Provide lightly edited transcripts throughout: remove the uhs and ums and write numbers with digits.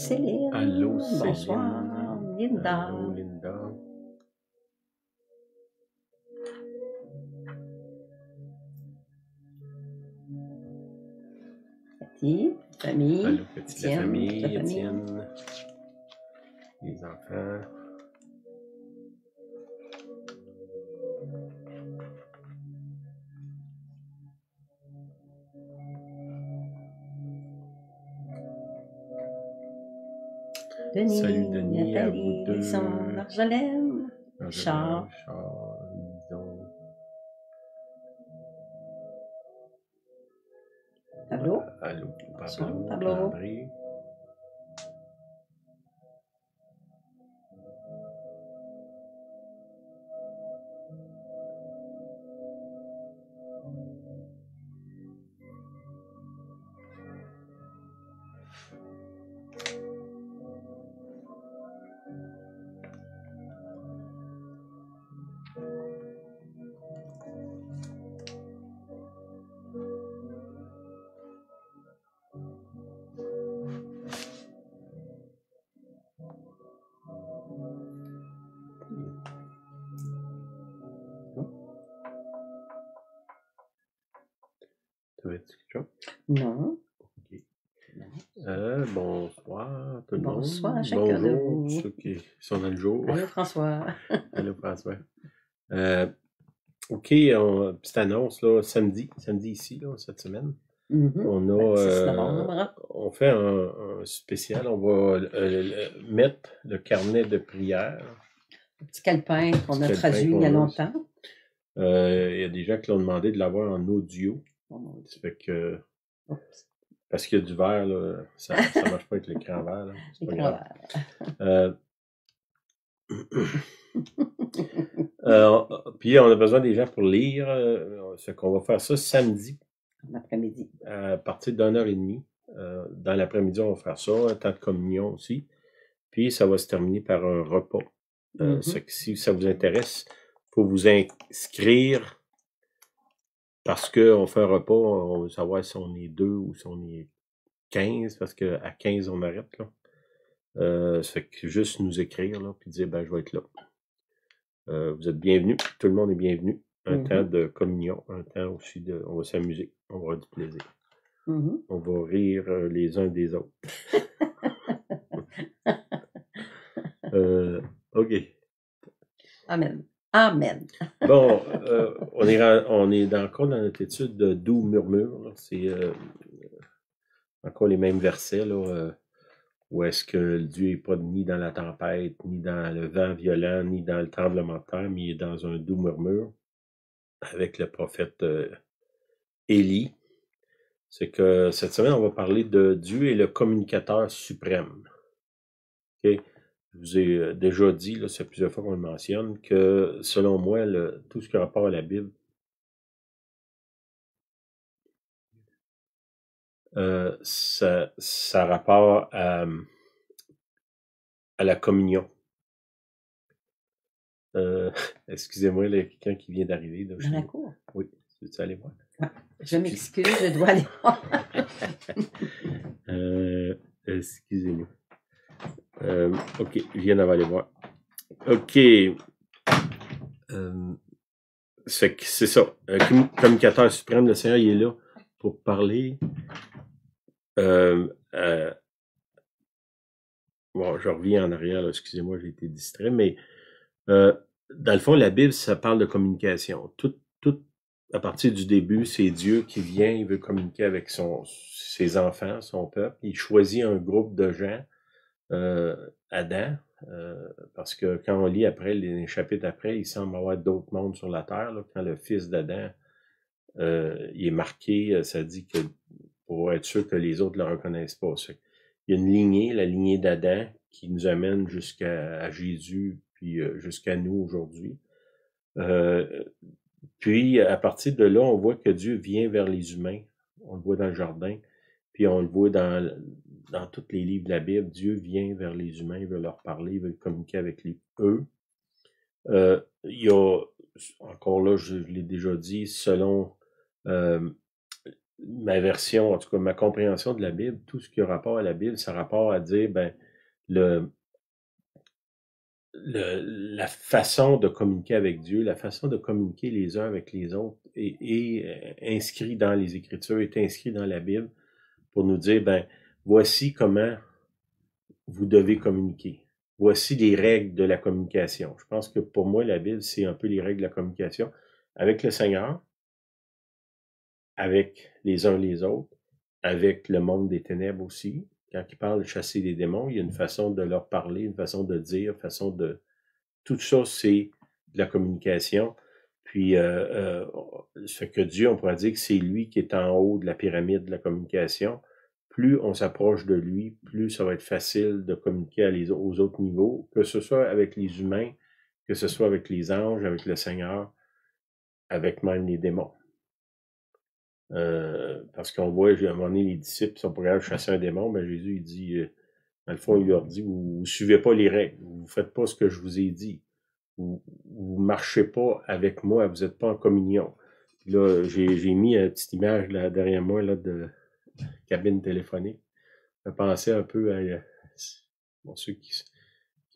Céline. Allô, Bonsoir, Céline. Linda. Allô, Linda. Cathy, famille. Allô, Cathy, la Étienne, toute la famille, famille. Étienne, les enfants. Denis, Salut, Denis, à vous Nathalie, deux. Lison, Marjolaine, Marjolaine, Richard. Richard, Lison. Pablo. Allô, Bonsoir, Pablo, Pablo. André. Tu veux dire quelque chose? Non. Ok. Bonsoir tout le monde. Bonsoir à chacun de Bonjour, vous. ceux qui sont dans le jour. Allô, François. Allô, François. OK, petite annonce, là, samedi ici, là, cette semaine. On a, 26 novembre. on fait un spécial. On va mettre le carnet de prière. Un petit calepin qu'on a Petit calepin traduit il y a qu'on a. longtemps. Il y a des gens qui l'ont demandé de l'avoir en audio. Oh mon Dieu. Ça fait que, Oups. parce qu'il y a du verre, là, ça marche pas avec l'écran vert, là. C'est pas Écran grave. Puis on a besoin des gens pour lire. Ce qu'on va faire ça samedi L'après-midi. à partir d'1h30. Dans l'après-midi, on va faire ça, un temps de communion aussi. Puis ça va se terminer par un repas. Ce que si ça vous intéresse, il faut vous inscrire parce qu'on fait un repas, on veut savoir si on est 2 ou si on est 15, parce qu'à 15, on arrête, là. Ça fait que juste nous écrire, là, puis dire, je vais être là. Vous êtes bienvenus, tout le monde est bienvenu. Un temps de communion, un temps aussi on va s'amuser, on va avoir du plaisir. On va rire les uns des autres. OK. Amen. Amen. Bon, on est encore dans notre étude de doux murmure, là. C'est encore les mêmes versets, là, où est-ce que Dieu n'est pas ni dans la tempête, ni dans le vent violent, ni dans le tremblement de terre, mais il est dans un doux murmure avec le prophète Élie. C'est que cette semaine, on va parler de Dieu et le communicateur suprême. Okay? Je vous ai déjà dit, là, c'est plusieurs fois qu'on le mentionne, que selon moi, tout ce qui a rapport à la Bible, ça a rapport à la communion. Excusez-moi, il y a quelqu'un qui vient d'arriver. Dans la cour? Oui, veux-tu aller voir? Ah, je m'excuse, je dois aller voir. Excusez-nous. OK, je viens d'aller voir. OK. C'est ça. Communicateur suprême, le Seigneur, il est là pour parler. Bon, je reviens en arrière, là, excusez-moi, j'ai été distrait, mais dans le fond, la Bible, ça parle de communication. Tout à partir du début, c'est Dieu qui vient, il veut communiquer avec ses enfants, son peuple. Il choisit un groupe de gens, Adam, parce que quand on lit après, les chapitres après, il semble y avoir d'autres mondes sur la terre. Là, quand le fils d'Adam, il est marqué, ça dit que pour être sûr que les autres ne le reconnaissent pas. Il y a une lignée, la lignée d'Adam, qui nous amène jusqu'à Jésus, puis jusqu'à nous aujourd'hui. Puis, à partir de là, on voit que Dieu vient vers les humains. On le voit dans le jardin, puis on le voit dans tous les livres de la Bible. Dieu vient vers les humains, il veut leur parler, il veut communiquer avec eux. Il y a, encore là, je l'ai déjà dit, selon ma version, en tout cas ma compréhension de la Bible, tout ce qui a rapport à la Bible, ça a rapport à dire, ben, la façon de communiquer avec Dieu, la façon de communiquer les uns avec les autres est inscrit dans les Écritures, est inscrit dans la Bible pour nous dire, ben, voici comment vous devez communiquer. Voici les règles de la communication. Je pense que pour moi, la Bible, c'est un peu les règles de la communication avec le Seigneur, avec les uns les autres, avec le monde des ténèbres aussi. Quand il parle de chasser les démons, il y a une façon de leur parler, une façon de dire, une façon de... Tout ça, c'est de la communication. Puis, ce que Dieu, on pourrait dire que c'est lui qui est en haut de la pyramide de la communication. Plus on s'approche de lui, plus ça va être facile de communiquer aux autres niveaux, que ce soit avec les humains, que ce soit avec les anges, avec le Seigneur, avec même les démons. Parce qu'on voit, à un moment donné, les disciples sont pour aller chasser un démon, ben Jésus, il dit, dans le fond, il leur dit, vous ne suivez pas les règles, vous ne faites pas ce que je vous ai dit, vous marchez pas avec moi, vous n'êtes pas en communion. Puis là, j'ai mis une petite image là, derrière moi là, de cabine téléphonique. Ça me pensait un peu à bon, ceux qui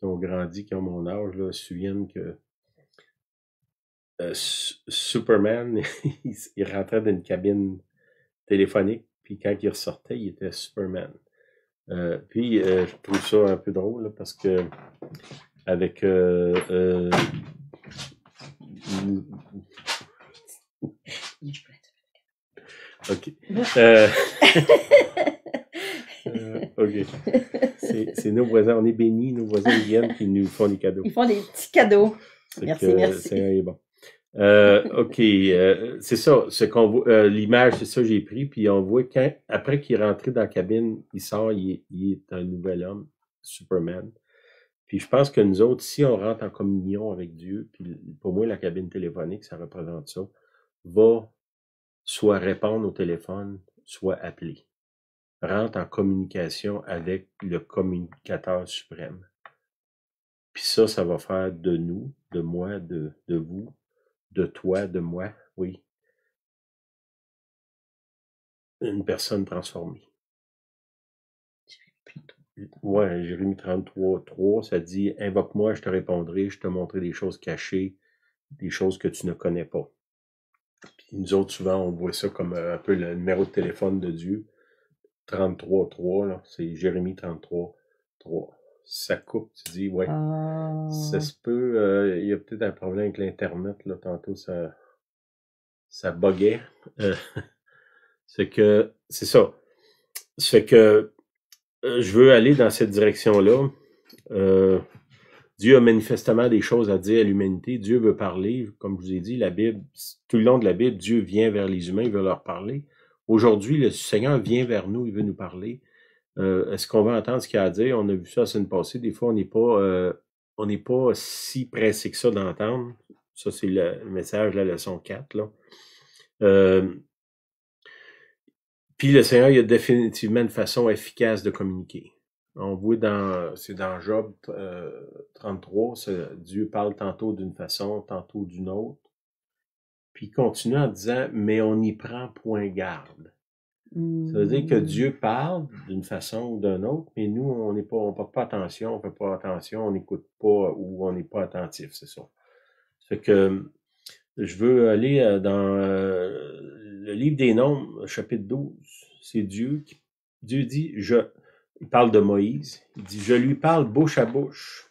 ont grandi, qui ont mon âge, là, se souviennent que Superman, il rentrait dans une cabine téléphonique, puis quand il ressortait, il était Superman. Puis je trouve ça un peu drôle là, parce que avec OK. OK. C'est nos voisins. On est bénis. Nos voisins viennent et nous font des cadeaux. Ils font des petits cadeaux. Merci, merci. C'est bon. OK. C'est ça. Ce qu'on voit, l'image, c'est ça que j'ai pris. Puis on voit après qu'il est rentré dans la cabine, il sort, il est un nouvel homme, Superman. Puis je pense que nous autres, si on rentre en communion avec Dieu, puis pour moi, la cabine téléphonique, ça représente ça, va soit répondre au téléphone, soit appeler. Rentre en communication avec le communicateur suprême. Puis ça va faire de nous, de moi, de vous, de toi, de moi, oui, une personne transformée. Ouais, Jérémie 33:3, ça dit « Invoque-moi, je te répondrai, je te montrerai des choses cachées, des choses que tu ne connais pas. » Puis nous autres, souvent, on voit ça comme un peu le numéro de téléphone de Dieu. 33:3, là, c'est Jérémie 33:3. Ça coupe, tu dis, ouais, ça se peut, il y a peut-être un problème avec l'Internet, là, tantôt ça buguait. C'est ça. C'est que je veux aller dans cette direction-là. Dieu a manifestement des choses à dire à l'humanité. Dieu veut parler, comme je vous ai dit, la Bible, tout le long de la Bible, Dieu vient vers les humains, il veut leur parler. Aujourd'hui, le Seigneur vient vers nous, il veut nous parler. Est-ce qu'on va entendre ce qu'il a à dire? On a vu ça la semaine passée. Des fois, on n'est pas si pressé que ça d'entendre. Ça, c'est le message de la leçon 4. Là. Puis le Seigneur, il a définitivement une façon efficace de communiquer. On voit c'est dans Job 33, Dieu parle tantôt d'une façon, tantôt d'une autre. Puis il continue en disant, mais on n'y prend point garde. Ça veut dire que Dieu parle d'une façon ou d'une autre, mais nous, on porte pas attention, on fait pas attention, on n'écoute pas ou on n'est pas attentif, c'est ça. Fait que je veux aller dans le livre des Nombres, chapitre 12. C'est Dieu dit, il parle de Moïse, il dit, je lui parle bouche à bouche,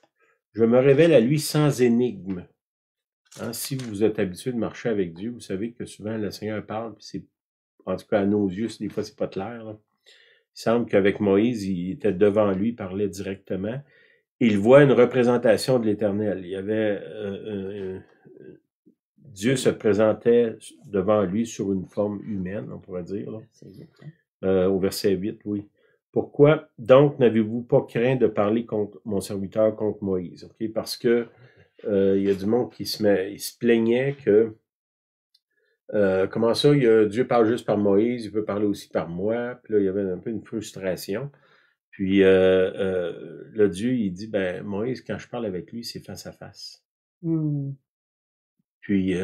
je me révèle à lui sans énigme. Hein, si vous êtes habitué de marcher avec Dieu, vous savez que souvent le Seigneur parle, puis c'est en tout cas à nos yeux, des fois c'est pas clair. Là. Il semble qu'avec Moïse, il était devant lui, il parlait directement. Il voit une représentation de l'Éternel. Il y avait Dieu se présentait devant lui sur une forme humaine, on pourrait dire. Là. Au verset 8, oui. Pourquoi donc n'avez-vous pas craint de parler contre mon serviteur, contre Moïse? Okay? Parce que il y a du monde qui se plaignait que comment ça, Dieu parle juste par Moïse, il peut parler aussi par moi. Puis là, il y avait un peu une frustration. Puis là, Dieu, il dit, ben Moïse, quand je parle avec lui, c'est face à face. Puis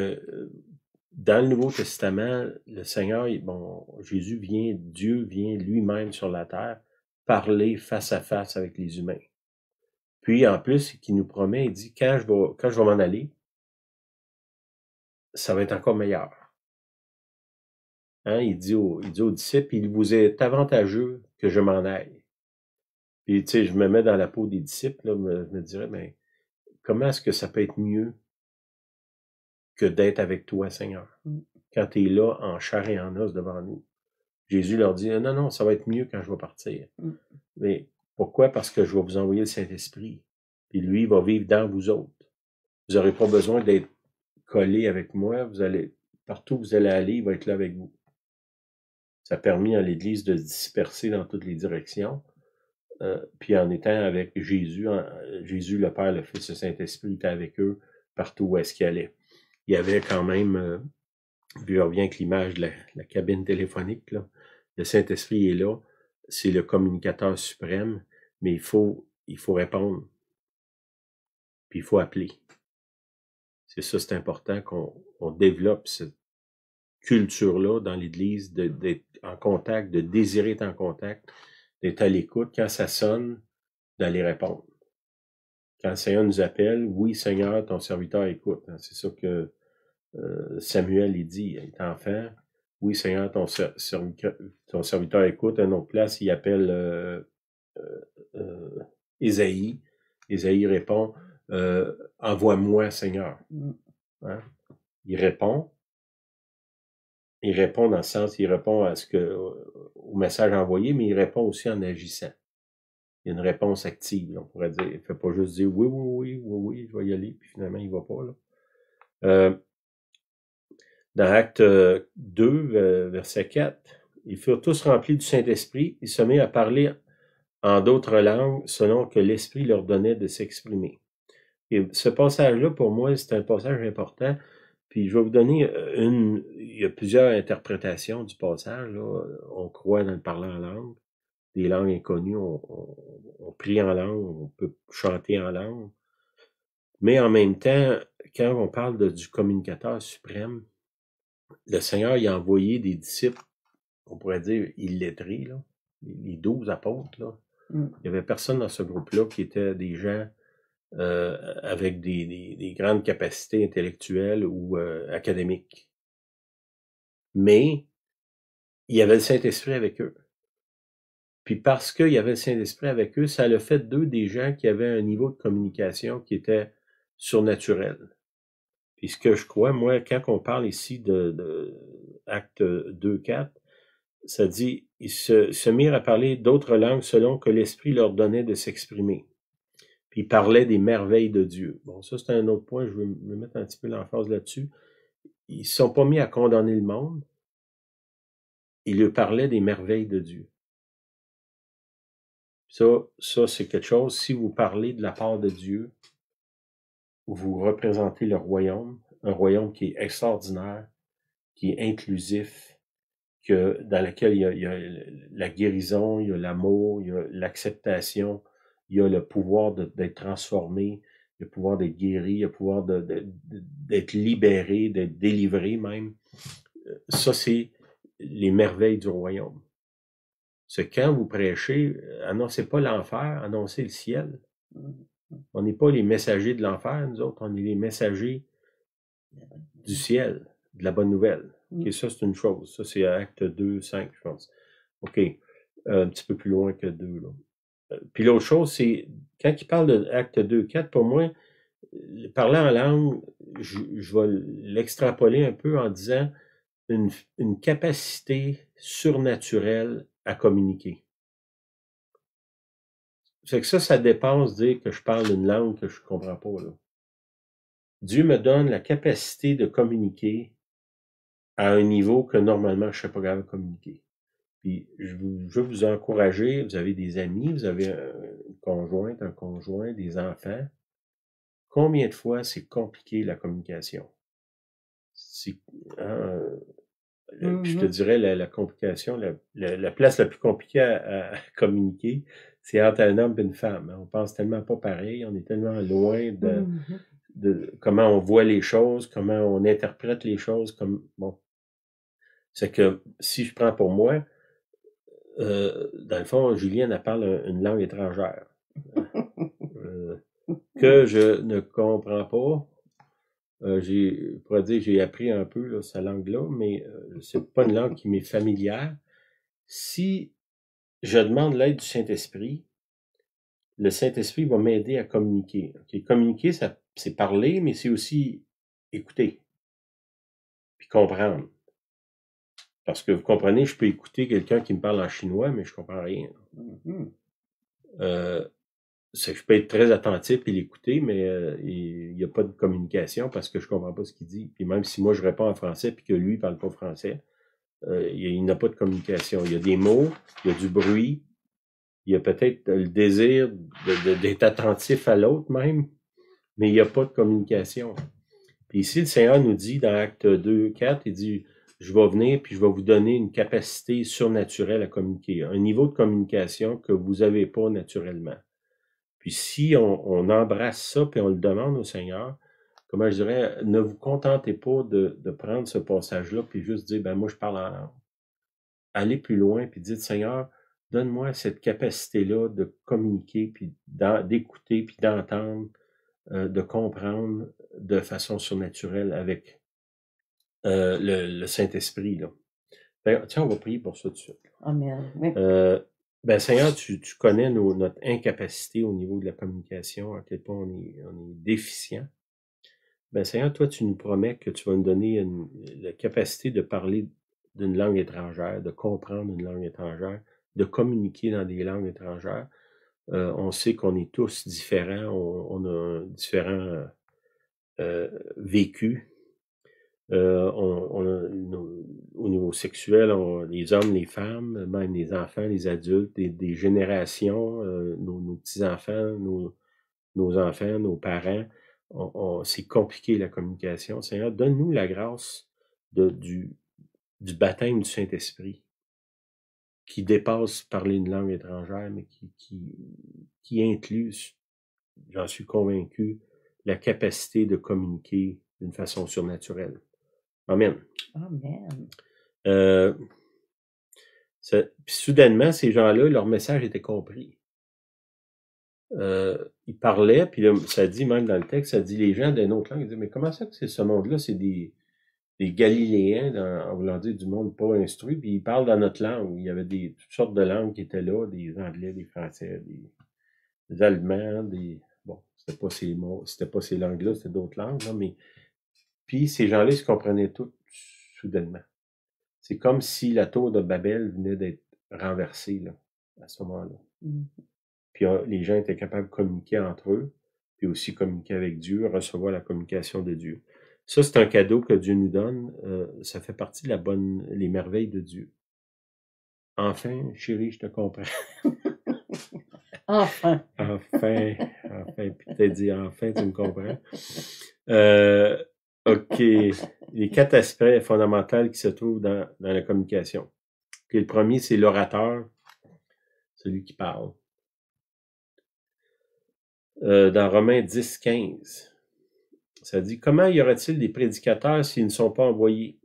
dans le Nouveau Testament, le Seigneur, bon, Jésus vient, Dieu vient lui-même sur la terre parler face à face avec les humains. Puis, en plus, il nous promet, il dit, quand je vais m'en aller, ça va être encore meilleur. Hein? Il dit aux disciples, il vous est avantageux que je m'en aille. Puis, tu sais, je me mets dans la peau des disciples, là, je me dirais, mais comment est-ce que ça peut être mieux que d'être avec toi, Seigneur, quand tu es là en chair et en os devant nous? Jésus leur dit, non, non, ça va être mieux quand je vais partir. Mais pourquoi? Parce que je vais vous envoyer le Saint-Esprit. Puis lui, il va vivre dans vous autres. Vous n'aurez pas besoin d'être collés avec moi. Vous allez, partout où vous allez aller, il va être là avec vous. Ça a permis à l'Église de se disperser dans toutes les directions. Puis en étant avec Jésus, Jésus, le Père, le Fils, le Saint-Esprit était avec eux partout où est-ce qu'il allait. Il y avait quand même, puis je reviens avec l'image de la cabine téléphonique, là. Le Saint-Esprit est là, c'est le communicateur suprême, mais il faut répondre, puis il faut appeler. C'est ça, c'est important qu'on développe cette culture-là dans l'Église, d'être en contact, de désirer être en contact, d'être à l'écoute. Quand ça sonne, d'aller répondre. Quand le Seigneur nous appelle, oui Seigneur, ton serviteur écoute. C'est ça que Samuel il dit, il est enfant. Oui Seigneur, ton serviteur écoute. À une autre place, il appelle Ésaïe. Ésaïe répond, envoie-moi Seigneur. Hein? Il répond dans le sens, il répond au message envoyé, mais il répond aussi en agissant. Il y a une réponse active, on pourrait dire. Il ne fait pas juste dire oui, je vais y aller, puis finalement, il ne va pas, là. Dans Acte 2, verset 4, ils furent tous remplis du Saint-Esprit, ils se mirent à parler en d'autres langues selon que l'Esprit leur donnait de s'exprimer. Et ce passage-là, pour moi, c'est un passage important. Puis je vais vous donner il y a plusieurs interprétations du passage, là. On croit dans le parler en langue, des langues inconnues, on prie en langue, on peut chanter en langue. Mais en même temps, quand on parle du communicateur suprême, le Seigneur il a envoyé des disciples, on pourrait dire illettrés, là, les 12 apôtres. Là. Il n'y avait personne dans ce groupe-là qui était des gens avec des grandes capacités intellectuelles ou académiques. Mais il y avait le Saint-Esprit avec eux. Puis parce qu'il y avait le Saint-Esprit avec eux, ça a fait d'eux des gens qui avaient un niveau de communication qui était surnaturel. Puis ce que je crois, moi, quand on parle ici de Acte 2-4, ça dit, ils se mirent à parler d'autres langues selon que l'Esprit leur donnait de s'exprimer. Puis ils parlaient des merveilles de Dieu. Bon, ça c'est un autre point, je veux mettre un petit peu l'emphase là-dessus. Ils ne se sont pas mis à condamner le monde, ils leur parlaient des merveilles de Dieu. Ça c'est quelque chose, si vous parlez de la part de Dieu, vous représentez le royaume, un royaume qui est extraordinaire, qui est inclusif, dans lequel il y a la guérison, il y a l'amour, il y a l'acceptation, il y a le pouvoir d'être transformé, il y a le pouvoir d'être guéri, il y a le pouvoir d'être libéré, d'être délivré même. Ça, c'est les merveilles du royaume. C'est quand vous prêchez, annoncez pas l'enfer, annoncez le ciel. On n'est pas les messagers de l'enfer, nous autres, on est les messagers du ciel, de la bonne nouvelle. Okay, ça, c'est une chose. Ça, c'est Acte 2, 5, je pense. OK. Un petit peu plus loin que 2, là. Puis l'autre chose, c'est, quand il parle de Acte 2, 4, pour moi, parler en langue, je vais l'extrapoler un peu en disant une capacité surnaturelle à communiquer. C'est que ça dépasse dire que je parle une langue que je comprends pas, là. Dieu me donne la capacité de communiquer à un niveau que normalement je ne serais pas capable de communiquer. Puis je veux vous encourager, vous avez des amis, vous avez une conjointe, un conjoint, des enfants. Combien de fois c'est compliqué la communication? Puis je te dirais la complication, la place la plus compliquée à communiquer, c'est entre un homme et une femme. On pense tellement pas pareil, on est tellement loin de... comment on voit les choses, comment on interprète les choses, bon. C'est que si je prends pour moi, dans le fond, Julienne, elle parle une langue étrangère que je ne comprends pas. Je pourrais dire j'ai appris un peu là, sa langue-là, mais c'est pas une langue qui m'est familière. Si je demande l'aide du Saint-Esprit, le Saint-Esprit va m'aider à communiquer. Okay? Communiquer, c'est parler, mais c'est aussi écouter, puis comprendre. Parce que vous comprenez, je peux écouter quelqu'un qui me parle en chinois, mais je comprends rien. Je peux être très attentif et l'écouter, mais il n'y a pas de communication parce que je comprends pas ce qu'il dit. Puis même si moi je réponds en français puis que lui parle pas français, il n'a pas de communication. Il y a des mots, il y a du bruit, il y a peut-être le désir d'être attentif à l'autre même, mais il n'y a pas de communication. Puis ici, le Seigneur nous dit dans Acte 2, 4, il dit « Je vais venir puis je vais vous donner une capacité surnaturelle à communiquer, un niveau de communication que vous n'avez pas naturellement. » Puis si on embrasse ça puis on le demande au Seigneur, comment je dirais, ne vous contentez pas de prendre ce passage-là puis juste dire « Ben moi, je parle en langue. » Allez plus loin puis dites « Seigneur, donne-moi cette capacité-là de communiquer puis d'écouter puis d'entendre, de comprendre de façon surnaturelle avec le Saint-Esprit. » Là. Ben, tiens, on va prier pour ça tout de suite. Amen. Oui. Ben Seigneur, tu connais notre incapacité au niveau de la communication, à quel point on est déficient. Ben Seigneur, toi, tu nous promets que tu vas nous donner la capacité de parler d'une langue étrangère, de comprendre une langue étrangère, de communiquer dans des langues étrangères. On sait qu'on est tous différents, on a différents vécus. Au niveau sexuel, les hommes, les femmes, même les enfants, les adultes, des générations, nos petits-enfants, nos enfants, nos parents, c'est compliqué la communication. Seigneur, donne-nous la grâce du baptême du Saint-Esprit qui dépasse parler une langue étrangère, mais qui inclut, j'en suis convaincu, la capacité de communiquer d'une façon surnaturelle. Amen. Amen. Puis soudainement, ces gens-là, leur message était compris. Ils parlaient, puis là, ça dit même dans le texte, ça dit les gens d'une autre langue, ils disent, mais comment ça que c'est ce monde-là? C'est des Galiléens, en voulant dire du monde pas instruit, puis ils parlent dans notre langue. Il y avait toutes sortes de langues qui étaient là, des Anglais, des Français, des Allemands, bon, c'était pas ces langues-là, c'était d'autres langues, là, mais puis ces gens-là, ils se comprenaient tous soudainement. C'est comme si la tour de Babel venait d'être renversée là, à ce moment-là. Puis les gens étaient capables de communiquer entre eux, puis aussi communiquer avec Dieu, recevoir la communication de Dieu. Ça, c'est un cadeau que Dieu nous donne. Ça fait partie de les merveilles de Dieu. Enfin, chérie, je te comprends. Enfin. Enfin, puis t'as dit enfin, tu me comprends. OK. Les 4 aspects fondamentaux qui se trouvent dans la communication. Okay, le premier, c'est l'orateur, celui qui parle. Dans Romains 10, 15, ça dit « Comment y aura-t-il des prédicateurs s'ils ne sont pas envoyés?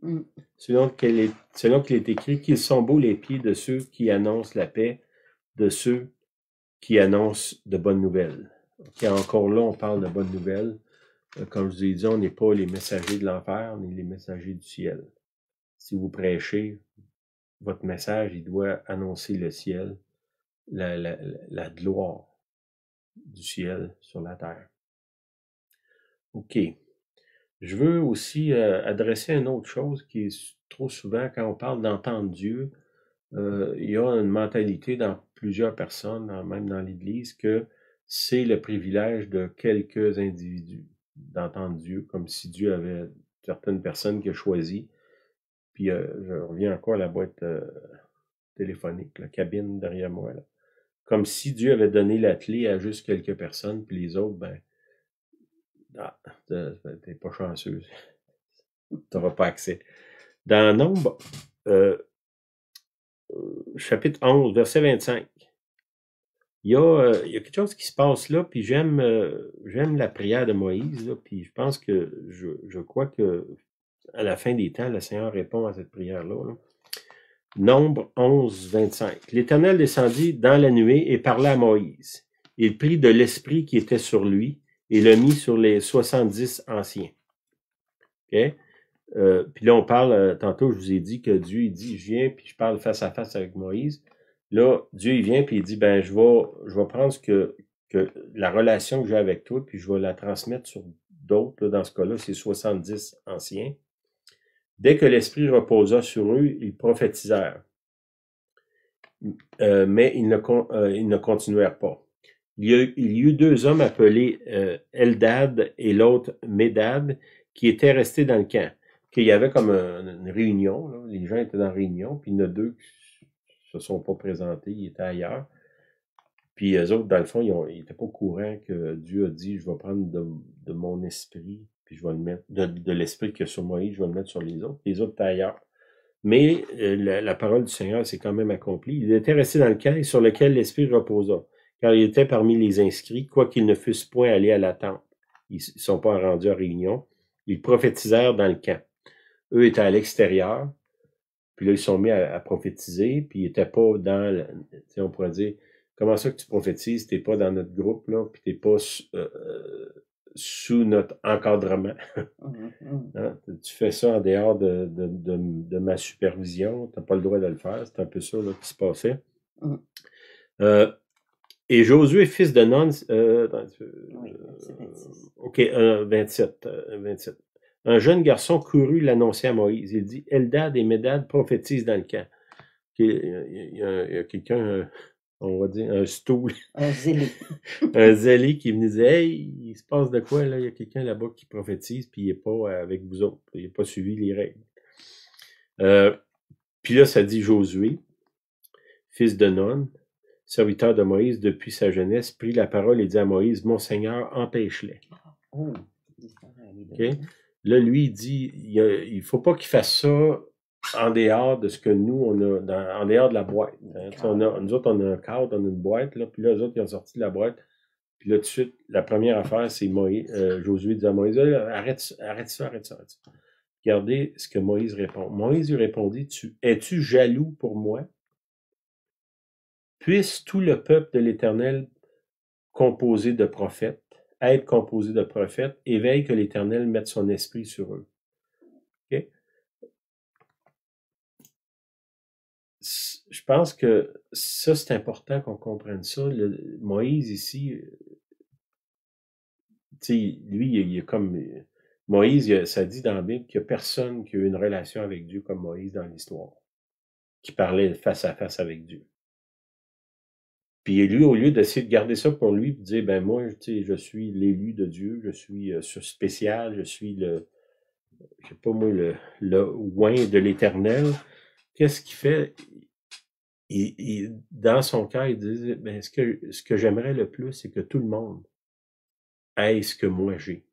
Selon qu'il est écrit qu'ils sont beaux les pieds de ceux qui annoncent la paix, de ceux qui annoncent de bonnes nouvelles. » Okay, encore là, on parle de bonnes nouvelles. Comme je vous ai dit, on n'est pas les messagers de l'enfer, on est les messagers du ciel. Si vous prêchez, votre message, il doit annoncer le ciel, la gloire du ciel sur la terre. OK. Je veux aussi adresser une autre chose qui est trop souvent, quand on parle d'entendre Dieu, il y a une mentalité dans plusieurs personnes, même dans l'Église, que c'est le privilège de quelques individus d'entendre Dieu, comme si Dieu avait certaines personnes qu'il a choisies. Puis je reviens encore à la boîte téléphonique, la cabine derrière moi, là. Comme si Dieu avait donné la clé à juste quelques personnes, puis les autres, t'es pas chanceux. T'auras pas accès. Dans Nombre, chapitre 11, verset 25, il y a quelque chose qui se passe là, puis j'aime la prière de Moïse, là, puis je pense que je crois que à la fin des temps, le Seigneur répond à cette prière-là. Là. Nombre 11, 25. L'Éternel descendit dans la nuée et parla à Moïse. Il prit de l'esprit qui était sur lui et le mit sur les 70 anciens. Okay? Puis là, on parle, tantôt, je vous ai dit que Dieu, il dit, je viens, puis je parle face à face avec Moïse. Là, Dieu, il vient, puis il dit, ben, je vais prendre que la relation que j'ai avec toi, puis je vais la transmettre sur d'autres. Dans ce cas-là, c'est 70 anciens. Dès que l'Esprit reposa sur eux, ils prophétisèrent. Mais ils ne continuèrent pas. Il y eut deux hommes appelés Eldad et l'autre Médad qui étaient restés dans le camp. Qu'il y avait comme une réunion, là. Les gens étaient dans la réunion, puis il y en a deux qui se sont pas présentés, ils étaient ailleurs. Puis eux autres, dans le fond, ils étaient pas au courant que Dieu a dit, je vais prendre de mon esprit, puis je vais le mettre, de l'esprit qu'il y a sur Moïse, je vais le mettre sur les autres. Les autres étaient ailleurs. Mais la parole du Seigneur s'est quand même accomplie. Il était resté dans le camp sur lequel l'Esprit reposa, car il était parmi les inscrits, quoiqu'ils ne fussent point allés à la tente. Ils ne sont pas rendus à réunion. Ils prophétisèrent dans le camp. Eux étaient à l'extérieur, puis là, ils sont mis à prophétiser, puis ils n'étaient pas dans, on pourrait dire, comment ça que tu prophétises, t'es pas dans notre groupe, là, puis t'es pas sous notre encadrement. Hein? Tu fais ça en dehors de ma supervision, tu n'as pas le droit de le faire. C'est un peu ça là, qui se passait. Et Josué, fils de Nun, OK, 27. Un jeune garçon courut l'annoncer à Moïse. Il dit, Eldad et Médad prophétisent dans le camp. Il y a quelqu'un... on va dire, un stool. Un zélé. Un zélé qui me disait, hey, il se passe de quoi, là? Il y a quelqu'un là-bas qui prophétise, puis il n'est pas avec vous autres. Il n'a pas suivi les règles. Puis là, ça dit Josué, fils de Nun, serviteur de Moïse depuis sa jeunesse, prit la parole et dit à Moïse, mon Seigneur, empêche-les. Oh. Okay? Là, lui, il dit, il faut pas qu'il fasse ça en dehors de ce que nous, on a, en dehors de la boîte. Hein. Nous autres, on a un cadre, on a une boîte, là, puis là, eux autres, ils ont sorti de la boîte. Puis là, tout de suite, la première affaire, c'est Josué dit à Moïse, arrête ça. Regardez ce que Moïse répond. Moïse lui répondit, es-tu jaloux pour moi? Puisse tout le peuple de l'Éternel composé de prophètes, être composé de prophètes, et veille que l'Éternel mette son esprit sur eux. Okay? Je pense que ça, c'est important qu'on comprenne ça. Moïse, ici, lui, il est comme... Moïse, ça dit dans la Bible qu'il n'y a personne qui a eu une relation avec Dieu comme Moïse dans l'histoire, qui parlait face à face avec Dieu. Puis lui, au lieu d'essayer de garder ça pour lui, de dire, ben moi, je suis l'élu de Dieu, je suis spécial, je suis je sais pas moi, le oint de l'Éternel, qu'est-ce qu'il fait? Dans son cœur, il dit, ben, ce que j'aimerais le plus, c'est que tout le monde ait ce que moi j'ai.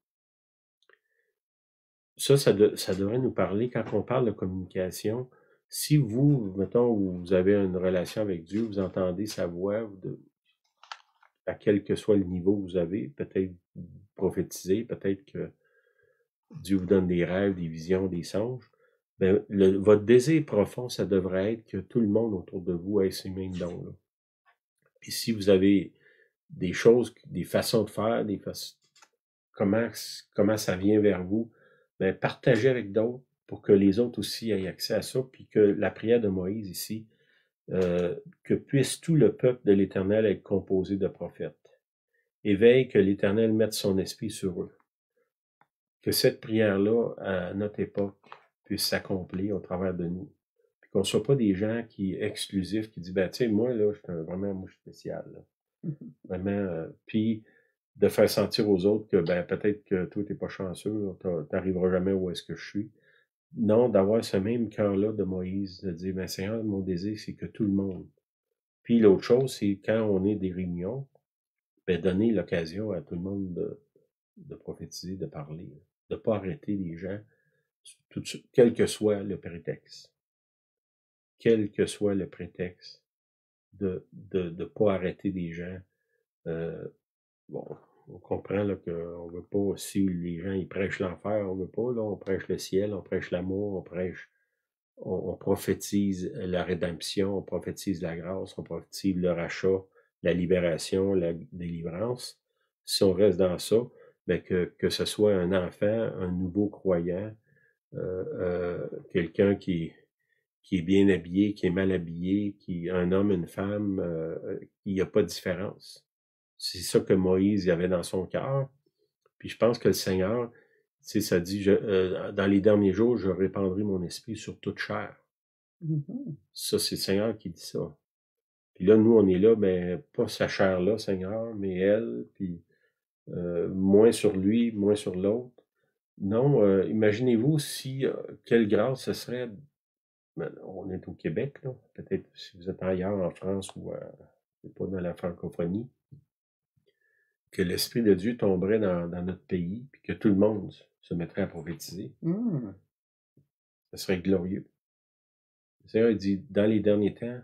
Ça devrait nous parler quand on parle de communication. Si vous, mettons, vous avez une relation avec Dieu, vous entendez sa voix, à quel que soit le niveau que vous avez, peut-être prophétiser, peut-être que Dieu vous donne des rêves, des visions, des songes. Ben, votre désir profond, ça devrait être que tout le monde autour de vous ait ces mêmes dons-là. Puis si vous avez des choses, des façons de faire, comment ça vient vers vous, ben, partagez avec d'autres pour que les autres aussi aient accès à ça, puis que la prière de Moïse ici, que puisse tout le peuple de l'Éternel être composé de prophètes. Et veille que l'Éternel mette son esprit sur eux. Que cette prière-là, à notre époque, puisse s'accomplir au travers de nous. Puis qu'on ne soit pas des gens exclusifs, qui disent, ben, tu sais, moi, là, je suis vraiment mouche spécial, là. Vraiment, puis de faire sentir aux autres que, ben, peut-être que toi, t'es pas chanceux, t'arriveras jamais où est-ce que je suis. Non, d'avoir ce même cœur-là de Moïse, de dire, ben, Seigneur, mon désir, c'est que tout le monde. Puis l'autre chose, c'est quand on est des réunions, ben, donner l'occasion à tout le monde de prophétiser, de parler, de ne pas arrêter les gens, quel que soit le prétexte. Quel que soit le prétexte. de pas arrêter des gens. Bon, on comprend là qu'on veut pas, si les gens ils prêchent l'enfer, on veut pas, là, on prêche le ciel, on prêche l'amour, on prophétise la rédemption, on prophétise la grâce, on prophétise le rachat, la libération, la délivrance. Si on reste dans ça, ben que ce soit un enfant, un nouveau croyant, quelqu'un qui est bien habillé, qui est mal habillé, un homme, une femme, il n'y a pas de différence. C'est ça que Moïse y avait dans son cœur. Puis je pense que le Seigneur, tu sais, ça dit, dans les derniers jours, je répandrai mon esprit sur toute chair. Ça, c'est le Seigneur qui dit ça. Puis là, nous, on est là, ben, pas sa chair-là, Seigneur, mais elle, puis moins sur lui, moins sur l'autre. Non, imaginez-vous si, quelle grâce ce serait, ben, on est au Québec, là, peut-être si vous êtes ailleurs en France ou pas dans la francophonie, que l'Esprit de Dieu tomberait dans notre pays, puis que tout le monde se mettrait à prophétiser. Ce serait glorieux. Le Seigneur dit, dans les derniers temps,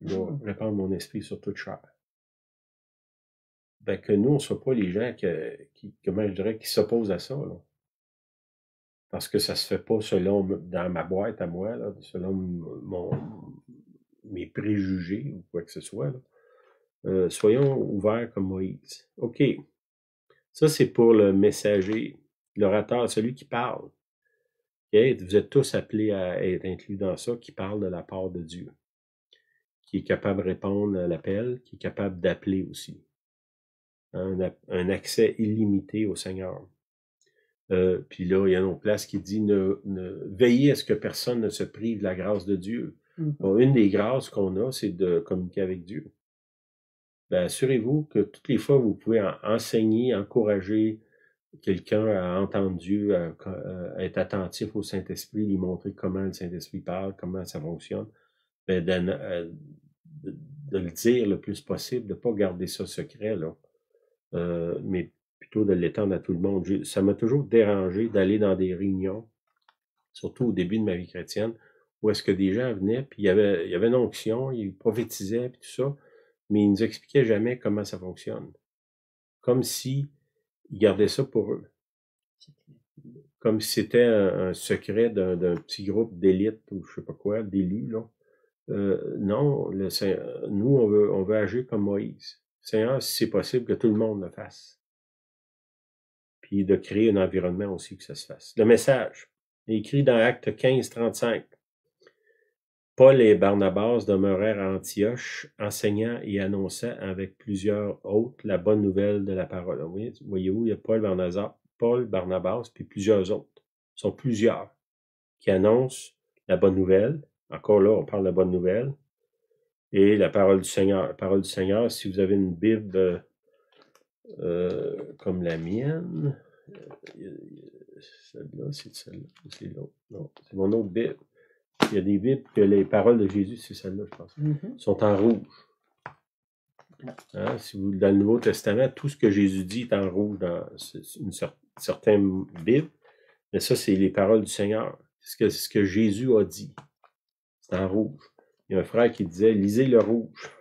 je vais répandre mon esprit sur toute chair. Ben, que nous, on ne soit pas les gens comment je dirais, qui s'opposent à ça, là. Parce que ça se fait pas dans ma boîte à moi, là, selon mes préjugés ou quoi que ce soit, là. Soyons ouverts comme Moïse. OK. Ça, c'est pour le messager, l'orateur, celui qui parle. Okay? Vous êtes tous appelés à être inclus dans ça, qui parle de la part de Dieu, qui est capable de répondre à l'appel, qui est capable d'appeler aussi. Un accès illimité au Seigneur. Puis là, il y a une autre place qui dit veillez à ce que personne ne se prive de la grâce de Dieu. Bon, une des grâces qu'on a, c'est de communiquer avec Dieu. Ben, assurez-vous que toutes les fois, vous pouvez enseigner, encourager quelqu'un à entendre Dieu, à être attentif au Saint-Esprit, lui montrer comment le Saint-Esprit parle, comment ça fonctionne, ben, de le dire le plus possible, de pas garder ça secret, là. Mais plutôt de l'étendre à tout le monde. Ça m'a toujours dérangé d'aller dans des réunions, surtout au début de ma vie chrétienne, où est-ce que des gens venaient, puis il y avait une onction, ils prophétisaient, puis tout ça, mais ils nous expliquaient jamais comment ça fonctionne. Comme si ils gardaient ça pour eux. Comme si c'était un secret d'un petit groupe d'élite ou je sais pas quoi, d'élus, là. Non, nous, on veut agir comme Moïse. Seigneur, si c'est possible, que tout le monde le fasse. Puis de créer un environnement aussi que ça se fasse. Le message est écrit dans Acte 15, 35. Paul et Barnabas demeurèrent à Antioche, enseignant et annonçant avec plusieurs autres la bonne nouvelle de la parole. Voyez-vous, il y a Paul, Barnabas, puis plusieurs autres. Ce sont plusieurs qui annoncent la bonne nouvelle. Encore là, on parle de la bonne nouvelle. Et la parole du Seigneur. La parole du Seigneur, si vous avez une Bible comme la mienne, celle-là, c'est celle-là, c'est l'autre. Non, c'est mon autre Bible. Il y a des Bibles que les paroles de Jésus, c'est celle-là, je pense, sont en rouge. Hein, dans le Nouveau Testament, tout ce que Jésus dit est en rouge dans une certaine Bible. Mais ça, c'est les paroles du Seigneur. C'est ce que Jésus a dit. C'est en rouge. Il y a un frère qui disait, lisez le rouge.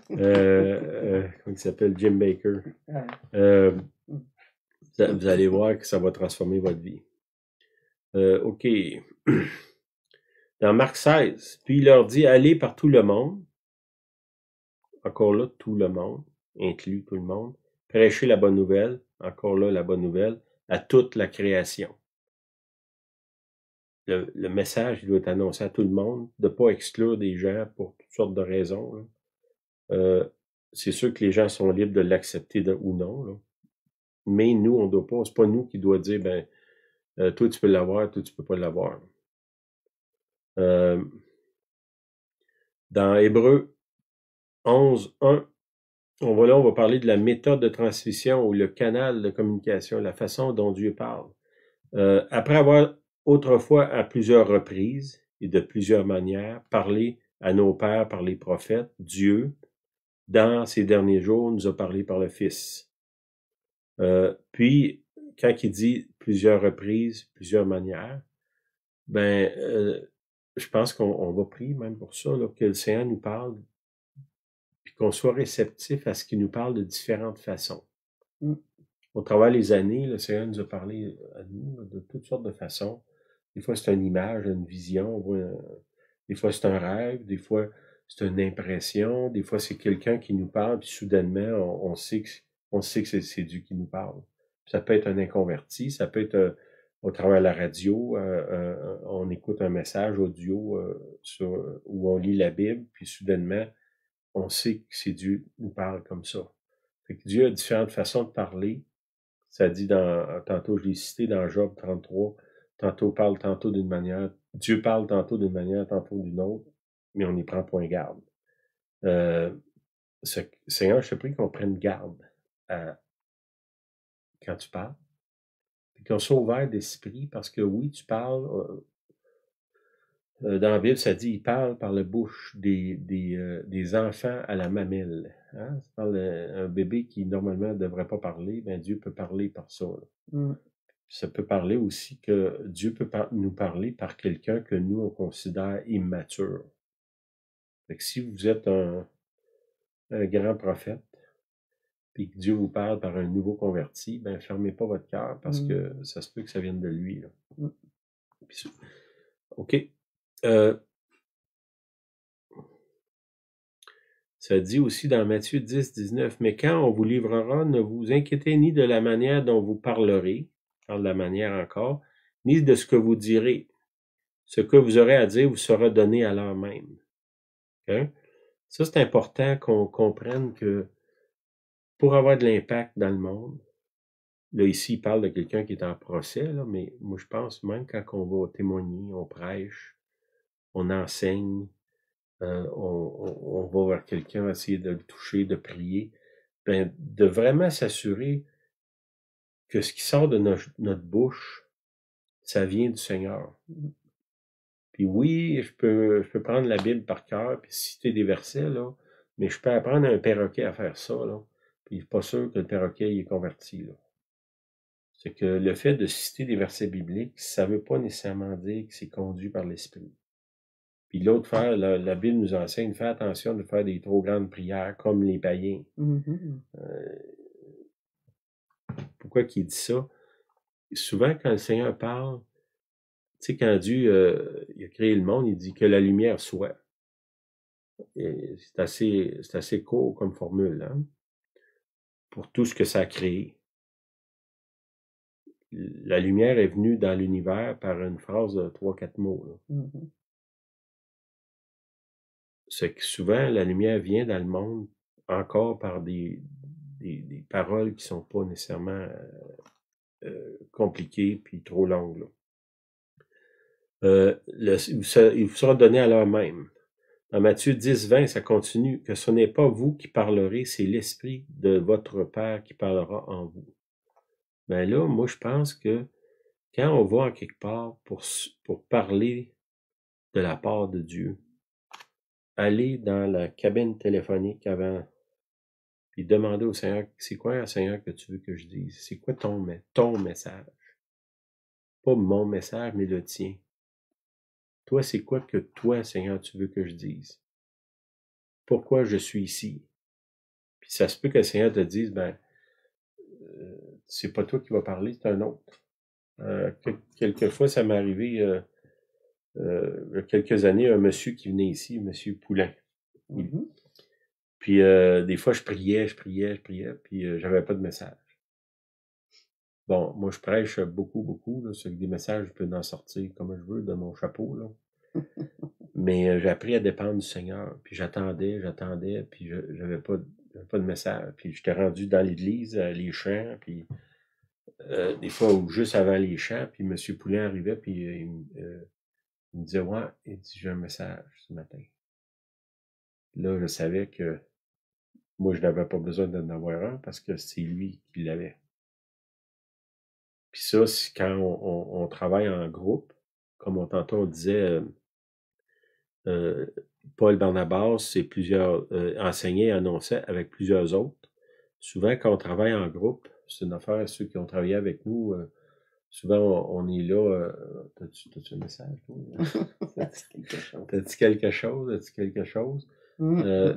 Comment il s'appelle? Jim Baker. Vous allez voir que ça va transformer votre vie. OK. Dans Marc 16, puis il leur dit, allez par tout le monde. Encore là, tout le monde, inclut tout le monde. Prêchez la bonne nouvelle. Encore là, la bonne nouvelle, à toute la création. Le message doit être annoncé à tout le monde, de ne pas exclure des gens pour toutes sortes de raisons. C'est sûr que les gens sont libres de l'accepter ou non. Là. Mais nous, on ne doit pas. C'est pas nous qui doit dire, toi, tu peux l'avoir, toi, tu peux pas l'avoir. Dans Hébreux 11, 1, on va parler de la méthode de transmission ou le canal de communication, la façon dont Dieu parle. Après avoir autrefois à plusieurs reprises et de plusieurs manières parlé à nos pères par les prophètes, Dieu, dans ces derniers jours, nous a parlé par le Fils. Puis, quand il dit plusieurs reprises, plusieurs manières, je pense qu'on va prier même pour ça, là, que le Seigneur nous parle puis qu'on soit réceptif à ce qu'il nous parle de différentes façons. Mm. Au travers des années, le Seigneur nous a parlé à nous de toutes sortes de façons. Des fois, c'est une image, une vision, des fois, c'est un rêve, des fois, c'est une impression, des fois, c'est quelqu'un qui nous parle, puis soudainement, on sait que c'est Dieu qui nous parle. Ça peut être un inconverti, ça peut être au travers de la radio, on écoute un message audio où on lit la Bible, puis soudainement, on sait que c'est Dieu qui nous parle comme ça. Fait que Dieu a différentes façons de parler. Ça dit tantôt je l'ai cité dans Job 33, tantôt d'une manière, Dieu parle tantôt d'une manière, tantôt d'une autre, mais on n'y prend point garde. Seigneur, je te prie qu'on prenne garde quand tu parles, et qu'on soit ouvert d'esprit, parce que oui, tu parles, dans la Bible, ça dit, il parle par la bouche des enfants à la mamelle. Hein? Ça parle d'un bébé qui, normalement, ne devrait pas parler, ben Dieu peut parler par ça. Mm. Ça peut parler aussi que Dieu peut nous parler par quelqu'un que nous, on considère immature. Fait que si vous êtes un grand prophète, puis que Dieu vous parle par un nouveau converti, ben fermez pas votre cœur, parce que ça se peut que ça vienne de lui. Là. Mm. Puis, OK. Ça dit aussi dans Matthieu 10, 19, « Mais quand on vous livrera, ne vous inquiétez ni de la manière dont vous parlerez, parle de la manière encore, ni de ce que vous direz. Ce que vous aurez à dire vous sera donné à l'heure même. Okay? » Ça, c'est important qu'on comprenne que pour avoir de l'impact dans le monde, là, ici, il parle de quelqu'un qui est en procès, là, mais moi, je pense même quand on va témoigner, on prêche, on enseigne, on va vers quelqu'un, essayer de le toucher, de prier, ben, de vraiment s'assurer que ce qui sort de notre bouche, ça vient du Seigneur. Puis oui, je peux prendre la Bible par cœur, puis citer des versets, là, mais je peux apprendre à un perroquet à faire ça, là, puis je suis pas sûr que le perroquet il est converti, là. C'est que le fait de citer des versets bibliques, ça veut pas nécessairement dire que c'est conduit par l'Esprit. Puis l'autre faire, la Bible nous enseigne, fais attention de faire des trop grandes prières comme les païens. Mm-hmm. Pourquoi qu'il dit ça? Souvent, quand le Seigneur parle, tu sais, quand Dieu il a créé le monde, il dit que la lumière soit. C'est assez court comme formule, hein? Pour tout ce que ça a créé. La lumière est venue dans l'univers par une phrase de 3-4 mots. Là. Mm-hmm. C'est que souvent, la lumière vient dans le monde encore par des paroles qui sont pas nécessairement compliquées puis trop longues. Là. Il vous sera donné à l'heure même. Dans Matthieu 10, 20, ça continue, que ce n'est pas vous qui parlerez, c'est l'Esprit de votre Père qui parlera en vous. Ben là, moi, je pense que quand on va en quelque part pour parler de la part de Dieu, aller dans la cabine téléphonique avant, puis demander au Seigneur, c'est quoi, Seigneur, que tu veux que je dise? C'est quoi ton message? Pas mon message, mais le tien. Toi, c'est quoi que toi, Seigneur, tu veux que je dise? Pourquoi je suis ici? Puis ça se peut que le Seigneur te dise, ben, c'est pas toi qui vas parler, c'est un autre. Quelquefois, ça m'est arrivé, il y a quelques années, un monsieur qui venait ici, monsieur Poulain. Mm-hmm. Puis des fois, je priais, puis j'avais pas de message. Bon, moi, je prêche beaucoup, là, c'est que des messages, je peux en sortir comme je veux de mon chapeau, là. Mais j'ai appris à dépendre du Seigneur, puis j'attendais, puis j'avais pas de message. Puis j'étais rendu dans l'église, les chants, puis des fois, ou juste avant les chants, puis M. Poulain arrivait, puis il me disait, ouais, il dit, j'ai un message ce matin. Là, je savais que moi, je n'avais pas besoin d'en avoir un parce que c'est lui qui l'avait. Puis ça, c'est quand on travaille en groupe, comme tantôt on disait, Paul Barnabas, c'est plusieurs enseignait et annonçait avec plusieurs autres. Souvent, quand on travaille en groupe, c'est une affaire, ceux qui ont travaillé avec nous, souvent on est là. T'as-tu un message, toi? T'as-tu quelque chose?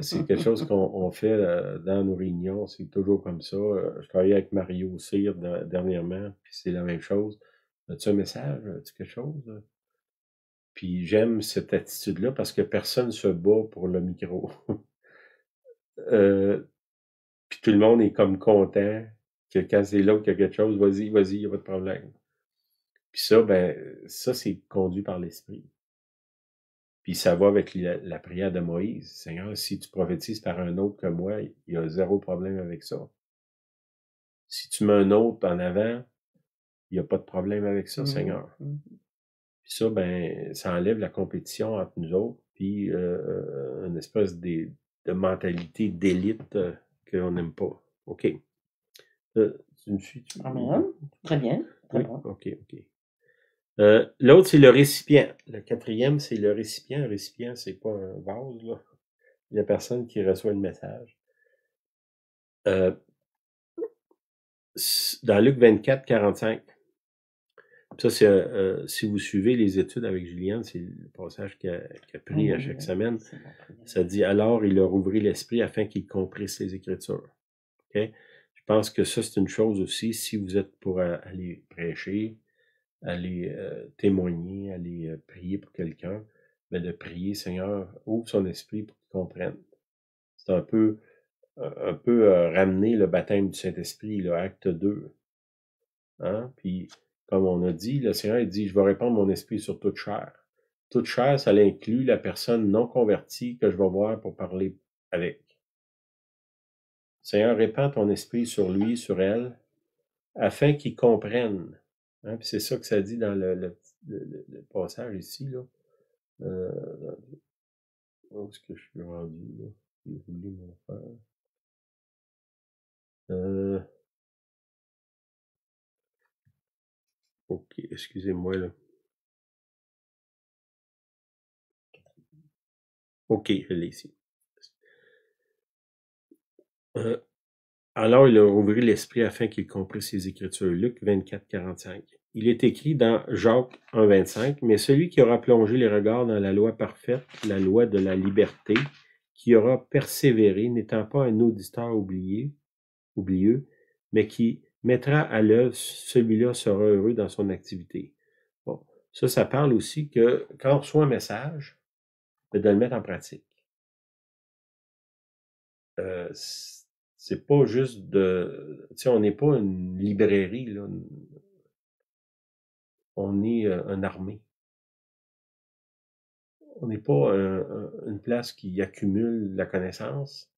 C'est quelque chose qu'on fait dans nos réunions, c'est toujours comme ça. Je travaillais avec Mario Cyr dernièrement, puis c'est la même chose. As-tu un message? As-tu quelque chose? Puis j'aime cette attitude-là parce que personne se bat pour le micro. Puis tout le monde est comme content que quand c'est l'autre qui a quelque chose, vas-y, il n'y a pas de problème. Puis ça, ça, c'est conduit par l'Esprit. Puis ça va avec la prière de Moïse. Seigneur, si tu prophétises par un autre que moi, il y a zéro problème avec ça. Si tu mets un autre en avant, il n'y a pas de problème avec ça, Seigneur. Puis ça, ça enlève la compétition entre nous autres, puis une espèce de mentalité d'élite qu'on n'aime pas. OK. Tu me suis-tu? Amen. Très bien. Très Oui, bon. OK. L'autre, c'est le récipient. Le quatrième, c'est le récipient. Le récipient, c'est pas un vase, là. Il y a personne qui reçoit le message. Dans Luc 24, 45, ça, c'est si vous suivez les études avec Juliane, c'est le passage qu'elle a pris à chaque semaine. Ça dit, alors il leur ouvrit l'esprit afin qu'ils comprissent les Écritures. Okay? Je pense que ça, c'est une chose aussi, si vous êtes pour aller prêcher, aller témoigner, aller prier pour quelqu'un, mais de prier, Seigneur, ouvre son esprit pour qu'il comprenne. C'est un peu ramener le baptême du Saint-Esprit, le acte 2. Hein? Puis, comme on a dit, le Seigneur il dit, je vais répandre mon esprit sur toute chair. Toute chair, ça inclut la personne non convertie que je vais voir pour parler avec. Seigneur, répands ton esprit sur lui, sur elle, afin qu'ils comprennent. Hein? Puis c'est ça que ça dit dans le passage ici, là. Où est-ce que je suis rendu, là? J'ai oublié mon affaire. OK, excusez-moi, là. OK, je l'ai ici. Alors il leur ouvrit l'esprit afin qu'ils comprissent ses Écritures. Luc 24, 45. Il est écrit dans Jacques 1, 25, mais celui qui aura plongé les regards dans la loi parfaite, la loi de la liberté, qui aura persévéré, n'étant pas un auditeur oublieux, mais qui mettra à l'œuvre, celui-là sera heureux dans son activité. Bon, ça parle aussi que quand on reçoit un message, de le mettre en pratique. C'est pas juste de... Tu sais, on n'est pas une librairie, là. On est une armée. On n'est pas une place qui accumule la connaissance.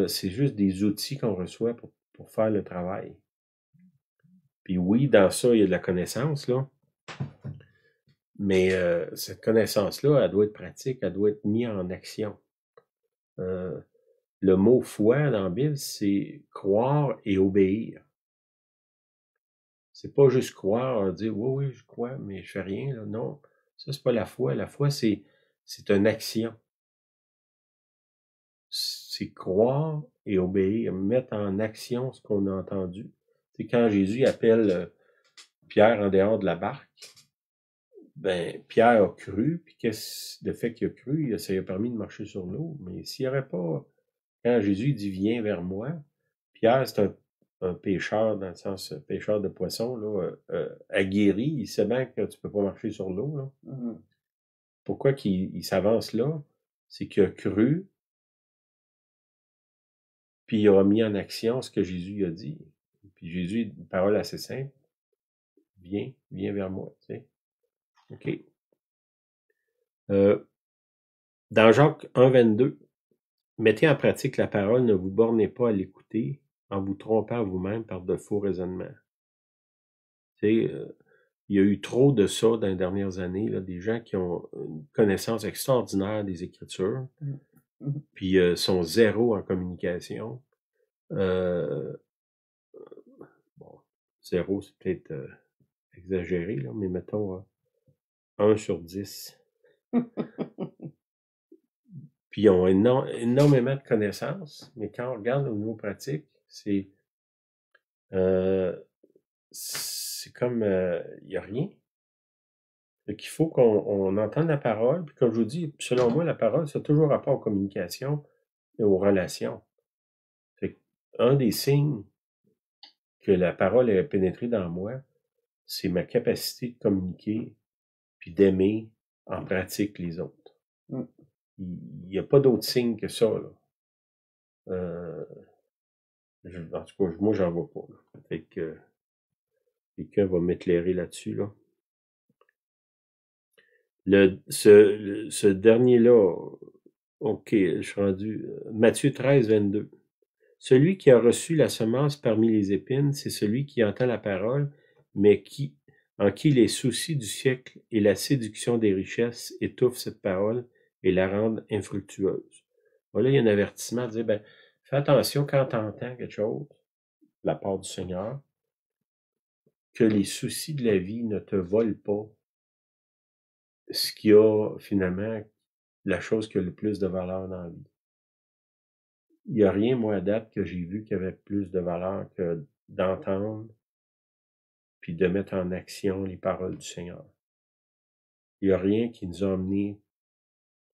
C'est juste des outils qu'on reçoit pour faire le travail. Puis oui, dans ça, il y a de la connaissance, là. Mais cette connaissance-là, elle doit être pratique, elle doit être mise en action. Le mot foi dans la Bible, c'est croire et obéir. C'est pas juste croire, dire oui, je crois, mais je fais rien, là. Non, ça, c'est pas la foi. La foi, c'est une action. C'est croire et obéir, mettre en action ce qu'on a entendu. C'est quand Jésus appelle Pierre en dehors de la barque, Pierre a cru, puis le fait qu'il a cru, ça lui a permis de marcher sur l'eau. Mais s'il n'y aurait pas, quand Jésus dit viens vers moi, Pierre, c'est un pêcheur, dans le sens pêcheur de poissons, là, aguerri, il sait bien que tu peux pas marcher sur l'eau, là. Pourquoi qu'il s'avance là? C'est qu'il a cru, puis il a mis en action ce que Jésus a dit. Puis Jésus, une parole assez simple, viens vers moi, tu sais. OK. Dans Jacques 1, 22, mettez en pratique la parole, ne vous bornez pas à l'écouter en vous trompant vous-même par de faux raisonnements. Tu sais, il y a eu trop de ça dans les dernières années, là, des gens qui ont une connaissance extraordinaire des Écritures, puis sont zéro en communication. Bon, zéro, c'est peut-être exagéré, là, mais mettons 1 sur 10. Puis ils ont énormément de connaissances, mais quand on regarde au niveau pratique, c'est comme il n'y a rien. Fait qu'il faut qu'on entende la parole, puis comme je vous dis, selon moi, la parole, ça a toujours rapport aux communications et aux relations. Fait un des signes que la parole est pénétrée dans moi, c'est ma capacité de communiquer puis d'aimer en pratique les autres. Mm. Il n'y a pas d'autre signe que ça, là. En tout cas, moi, j'en vois pas, là. Fait que quelqu'un va m'éclairer là-dessus, là. Ce dernier-là, OK, je suis rendu, Matthieu 13, 22. Celui qui a reçu la semence parmi les épines, c'est celui qui entend la parole, mais en qui les soucis du siècle et la séduction des richesses étouffent cette parole et la rendent infructueuse. Voilà, il y a un avertissement de dire, ben, fais attention quand tu entends quelque chose de la part du Seigneur, que les soucis de la vie ne te volent pas ce qui a finalement la chose qui a le plus de valeur dans la vie. Il n'y a rien, moi, à date, que j'ai vu qui avait plus de valeur que d'entendre puis de mettre en action les paroles du Seigneur. Il n'y a rien qui nous a amené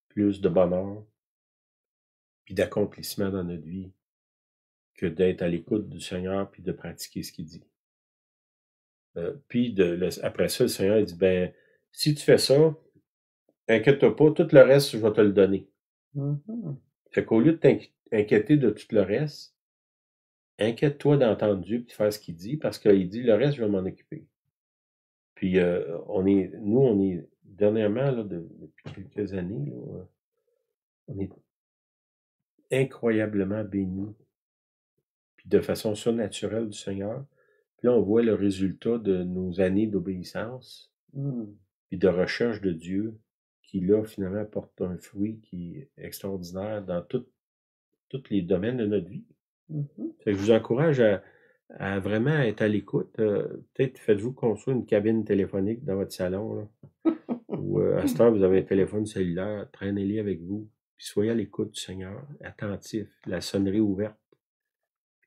plus de bonheur puis d'accomplissement dans notre vie que d'être à l'écoute du Seigneur puis de pratiquer ce qu'il dit. Après ça, le Seigneur il dit, ben, si tu fais ça, inquiète-toi pas, tout le reste, je vais te le donner. Mhm. Fait qu'au lieu de t'inquiéter de tout le reste, inquiète-toi d'entendre Dieu et de faire ce qu'il dit, parce qu'il dit, le reste, je vais m'en occuper. Puis, on est, dernièrement, là, depuis quelques années, là, on est incroyablement bénis, puis de façon surnaturelle du Seigneur. Puis là, on voit le résultat de nos années d'obéissance, Mm. puis de recherche de Dieu, qui là, finalement, porte un fruit qui est extraordinaire dans tous les domaines de notre vie. Mhm. Fait que je vous encourage à vraiment être à l'écoute. Peut-être faites-vous construire une cabine téléphonique dans votre salon, là. Ou à ce temps, vous avez un téléphone cellulaire, traînez-les avec vous. Puis soyez à l'écoute du Seigneur, attentif, la sonnerie ouverte,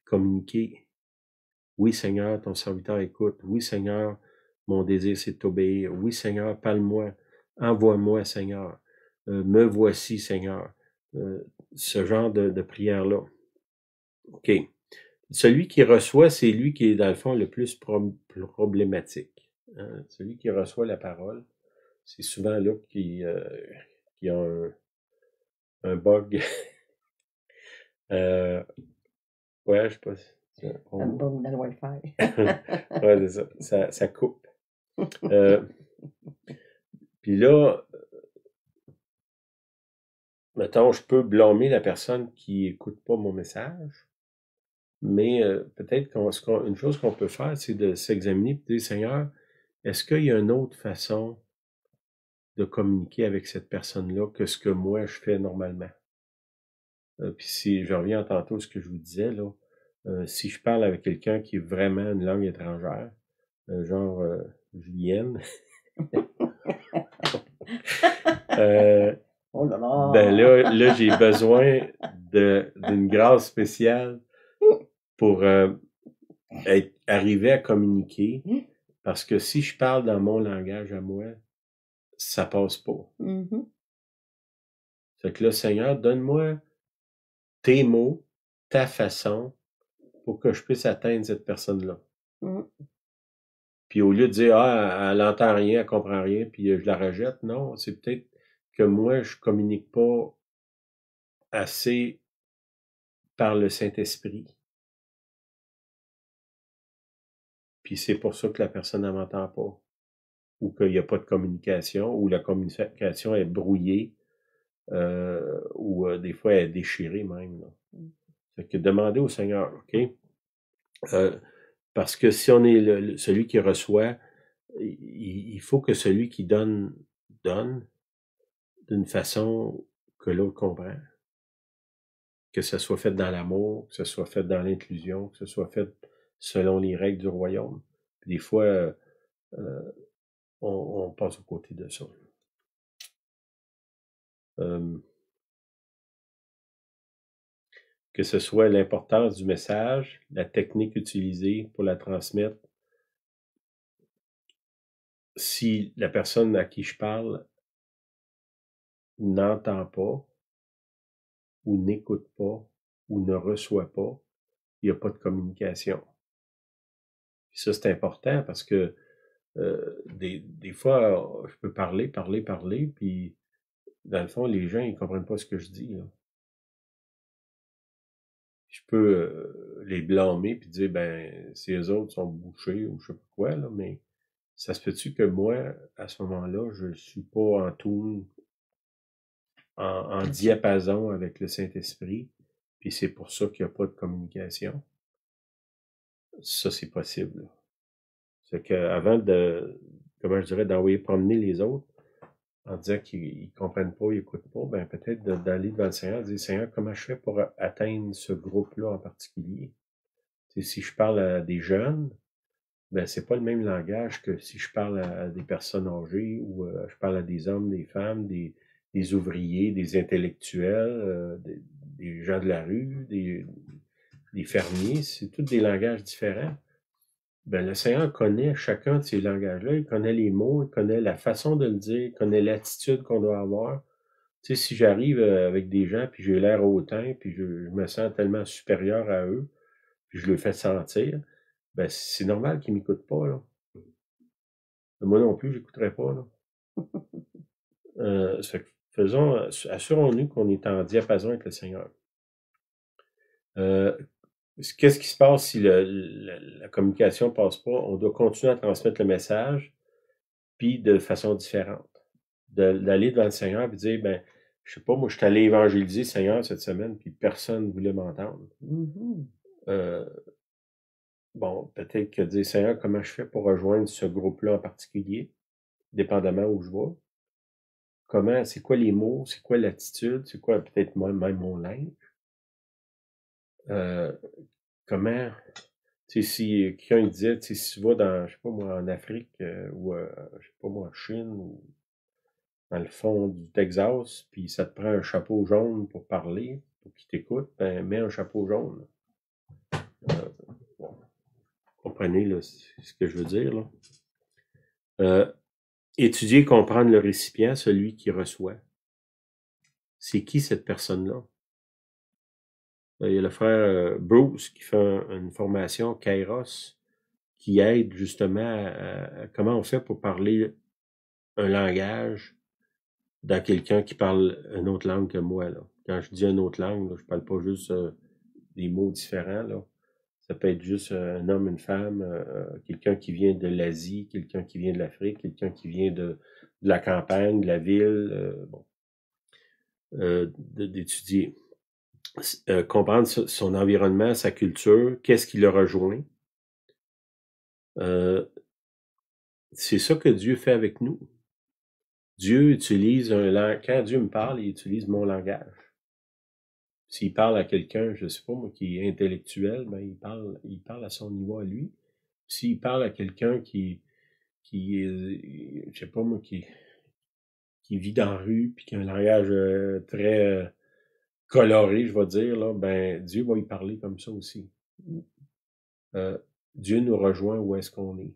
communiquez. Oui, Seigneur, ton serviteur écoute. Oui, Seigneur, mon désir, c'est de t'obéir. Oui, Seigneur, parle-moi. Envoie-moi, Seigneur. Me voici, Seigneur. Ce genre de prière-là. OK. Celui qui reçoit, c'est lui qui est, dans le fond, le plus problématique. Hein? Celui qui reçoit la parole, c'est souvent là qui a un bug. Ouais, je sais pas. Un bug dans le Wi-Fi. Ouais, c'est ça. Ça coupe. Puis là, mettons, je peux blâmer la personne qui écoute pas mon message, mais peut-être une chose qu'on peut faire, c'est de s'examiner et de dire, Seigneur, est-ce qu'il y a une autre façon de communiquer avec cette personne-là que ce que moi je fais normalement? Puis si je reviens tantôt à ce que je vous disais, là, si je parle avec quelqu'un qui est vraiment une langue étrangère, genre Julienne, Oh là là! ben là j'ai besoin d'une grâce spéciale pour arriver à communiquer, parce que si je parle dans mon langage à moi, ça passe pas. Mhm. Fait que là, Seigneur, donne-moi tes mots, ta façon, pour que je puisse atteindre cette personne-là. Mm. Puis au lieu de dire, elle n'entend rien, elle comprend rien, puis je la rejette, non, c'est peut-être que moi, je communique pas assez par le Saint-Esprit. Puis c'est pour ça que la personne ne m'entend pas. Ou qu'il n'y a pas de communication, ou la communication est brouillée, ou des fois elle est déchirée même. Là. Fait que demandez au Seigneur, OK? Parce que si on est celui qui reçoit, il faut que celui qui donne d'une façon que l'autre comprend. Que ce soit fait dans l'amour, que ce soit fait dans l'inclusion, que ce soit fait selon les règles du royaume. Puis des fois, on passe aux côtés de ça. Que ce soit l'importance du message, la technique utilisée pour la transmettre, si la personne à qui je parle n'entend pas, ou n'écoute pas, ou ne reçoit pas, il n'y a pas de communication. Puis ça, c'est important parce que des fois, je peux parler, puis dans le fond, les gens, ils comprennent pas ce que je dis, là. Je peux les blâmer puis dire, ben, si eux autres sont bouchés ou je sais pas quoi, là, mais ça se peut-tu que moi, à ce moment-là, je suis pas en tune, en diapason avec le Saint-Esprit, puis c'est pour ça qu'il n'y a pas de communication? Ça, c'est possible, là. C'est qu'avant de, comment je dirais, d'envoyer promener les autres, en disant qu'ils comprennent pas, ils écoutent pas, ben peut-être d'aller devant le Seigneur, de dire, Seigneur, comment je fais pour atteindre ce groupe-là en particulier? T'sais, si je parle à des jeunes, ben c'est pas le même langage que si je parle à des personnes âgées ou je parle à des hommes, des femmes, des ouvriers, des intellectuels, des gens de la rue, des fermiers, c'est tous des langages différents. Ben, le Seigneur connaît chacun de ces langages-là, il connaît les mots, il connaît la façon de le dire, il connaît l'attitude qu'on doit avoir. Tu sais, si j'arrive avec des gens, puis j'ai l'air hautain, puis je me sens tellement supérieur à eux, puis je le fais sentir, ben c'est normal qu'ils m'écoutent pas, là. Moi non plus, j'écouterais pas, là. Ça fait que assurons-nous qu'on est en diapason avec le Seigneur. Qu'est-ce qui se passe si la communication passe pas? On doit continuer à transmettre le message, puis de façon différente. D'aller devant le Seigneur et dire, ben, je sais pas, moi, je suis allé évangéliser, Seigneur, cette semaine, puis personne ne voulait m'entendre. Bon, peut-être que dire, Seigneur, comment je fais pour rejoindre ce groupe-là en particulier, dépendamment où je vais? Comment, c'est quoi les mots, c'est quoi l'attitude, c'est quoi peut-être même mon linge? Comment, tu sais, si quelqu'un disait, tu sais, si tu vas dans, je sais pas moi, en Afrique, ou je sais pas moi, en Chine, ou dans le fond du Texas, puis ça te prend un chapeau jaune pour parler, pour qu'il t'écoute, ben mets un chapeau jaune. Bon, comprenez là, ce que je veux dire, là. Étudier et comprendre le récipient, celui qui reçoit. C'est qui cette personne-là? Il y a le frère Bruce qui fait une formation Kairos qui aide justement à comment on fait pour parler un langage dans quelqu'un qui parle une autre langue que moi, là. Quand je dis une autre langue, là, je parle pas juste des mots différents, là. Ça peut être juste un homme, une femme, quelqu'un qui vient de l'Asie, quelqu'un qui vient de l'Afrique, quelqu'un qui vient de la campagne, de la ville, bon. D'étudier. Comprendre son environnement, sa culture, qu'est-ce qui le rejoint. C'est ça que Dieu fait avec nous. Dieu utilise un langage. Quand Dieu me parle, il utilise mon langage. S'il parle à quelqu'un, je sais pas moi, qui est intellectuel, ben il parle à son niveau à lui. S'il parle à quelqu'un qui est, je sais pas moi, qui vit dans la rue, puis qui a un langage très coloré, je vais dire, là, ben Dieu va y parler comme ça aussi. Dieu nous rejoint où est-ce qu'on est.